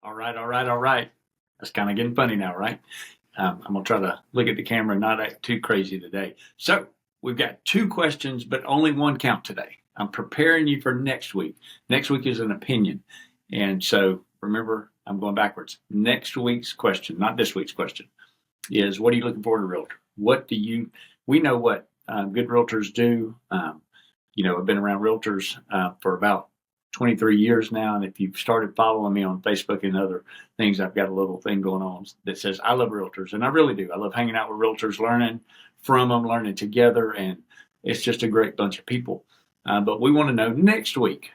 All right, all right, all right. That's kind of getting funny now, right? I'm going to try to look at the camera and not act too crazy today. So we've got two questions, but only one count today. I'm preparing you for next week. Next week is an opinion. And so remember, I'm going backwards. Next week's question, not this week's question, is what are you looking for in a realtor? We know what good realtors do. I've been around realtors for about 23 years now. And if you've started following me on Facebook and other things, I've got a little thing going on that says, I love realtors. And I really do. I love hanging out with realtors, learning from them, learning together. And it's just a great bunch of people. But we want to know next week,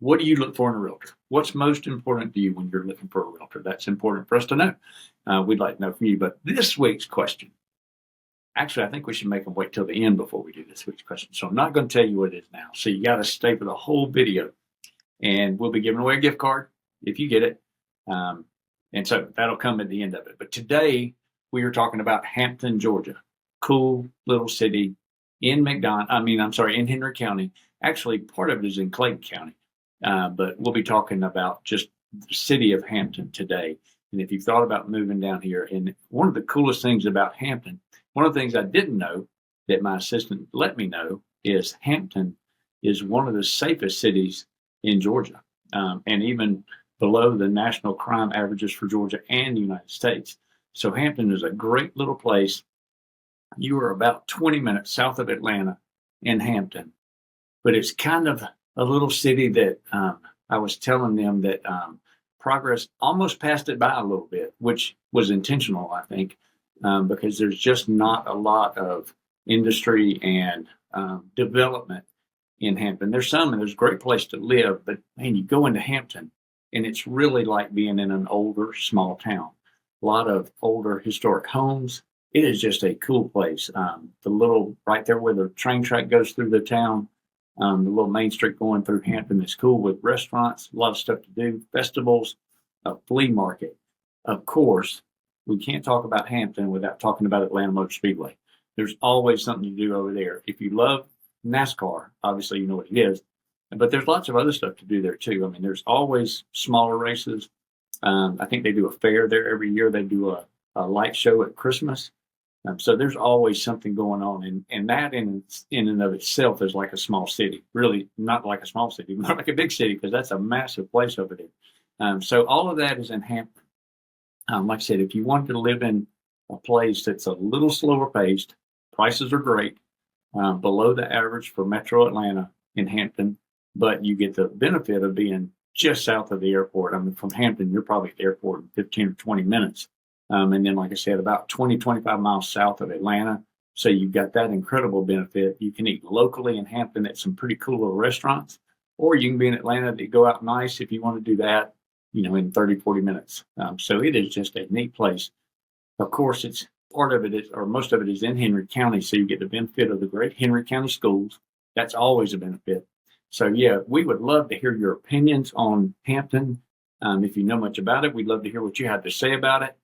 what do you look for in a realtor? What's most important to you when you're looking for a realtor? That's important for us to know. We'd like to know from you. But this week's question, actually, I think we should make them wait till the end before we do this week's question. So I'm not going to tell you what it is now. So you got to stay for the whole video. And we'll be giving away a gift card if you get it. And so that'll come at the end of it. But today we are talking about Hampton, Georgia. Cool little city in in Henry County. Actually, part of it is in Clayton County. But we'll be talking about just the city of Hampton today. And if you've thought about moving down here, and one of the coolest things about Hampton, one of the things I didn't know that my assistant let me know is Hampton is one of the safest cities in Georgia, and even below the national crime averages for Georgia and the United States. So Hampton is a great little place. You are about 20 minutes south of Atlanta in Hampton, but it's kind of a little city that I was telling them that progress almost passed it by a little bit, which was intentional, I think, because there's just not a lot of industry and development in Hampton. There's some, and there's a great place to live, but man, you go into Hampton and it's really like being in an older, small town. A lot of older historic homes. It is just a cool place. The little, right there where the train track goes through the town, the little main street going through Hampton is cool with restaurants, a lot of stuff to do, festivals, a flea market. Of course, we can't talk about Hampton without talking about Atlanta Motor Speedway. There's always something to do over there. If you love NASCAR, obviously you know what it is, but there's lots of other stuff to do there too. I mean, there's always smaller races. I think they do a fair there every year. They do a light show at Christmas. So there's always something going on, and that in and of itself is like a small city. Really not like a small city, more like a big city, because that's a massive place over there. So all of that is in Hampton. Like I said, if you wanted to live in a place that's a little slower paced, prices are great. Below the average for Metro Atlanta in Hampton, but you get the benefit of being just south of the airport. I mean, from Hampton, you're probably at the airport in 15 or 20 minutes. And then, like I said, about 20, 25 miles south of Atlanta. So you've got that incredible benefit. You can eat locally in Hampton at some pretty cool little restaurants, or you can be in Atlanta to go out nice if you want to do that, in 30, 40 minutes. So it is just a neat place. Of course, it's part of it is, or most of it is in Henry County. So you get the benefit of the great Henry County schools. That's always a benefit. So yeah, we would love to hear your opinions on Hampton. If you know much about it, we'd love to hear what you have to say about it.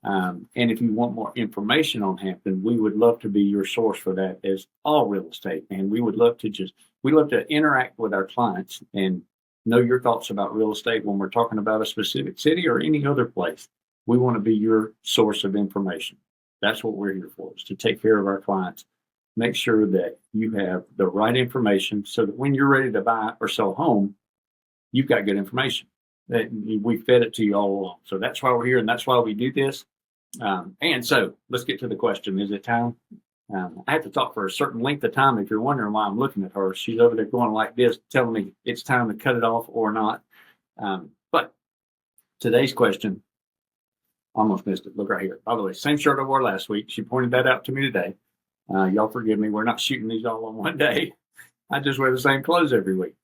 And if you want more information on Hampton, we would love to be your source for that as all real estate. And we love to interact with our clients and know your thoughts about real estate when we're talking about a specific city or any other place. We want to be your source of information. That's what we're here for, is to take care of our clients, make sure that you have the right information so that when you're ready to buy or sell a home, you've got good information. That we fed it to you all along. So that's why we're here, and that's why we do this. And so let's get to the question. Is it time? I have to talk for a certain length of time. If you're wondering why I'm looking at her, she's over there going like this, telling me it's time to cut it off or not. But today's question, almost missed it. Look right here. By the way, same shirt I wore last week. She pointed that out to me today. Y'all forgive me. We're not shooting these all on one day. I just wear the same clothes every week.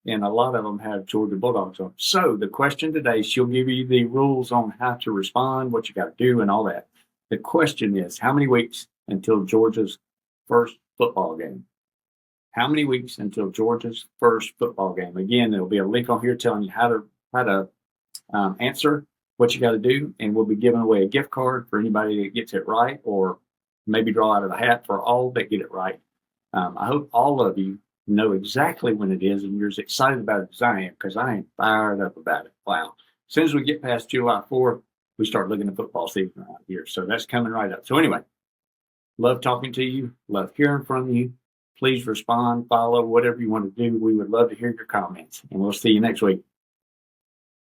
And a lot of them have Georgia Bulldogs on. So the question today, she'll give you the rules on how to respond, what you got to do, and all that. The question is, how many weeks until Georgia's first football game? How many weeks until Georgia's first football game? Again, there'll be a link on here telling you how to answer what you got to do, and we'll be giving away a gift card for anybody that gets it right, or maybe draw out of the hat for all that get it right. I hope all of you know exactly when it is, and you're as excited about it as I am, because I am fired up about it. Wow. As soon as we get past July 4th, we start looking at football season around here. So that's coming right up. So anyway, love talking to you. Love hearing from you. Please respond, follow, whatever you want to do. We would love to hear your comments. And we'll see you next week.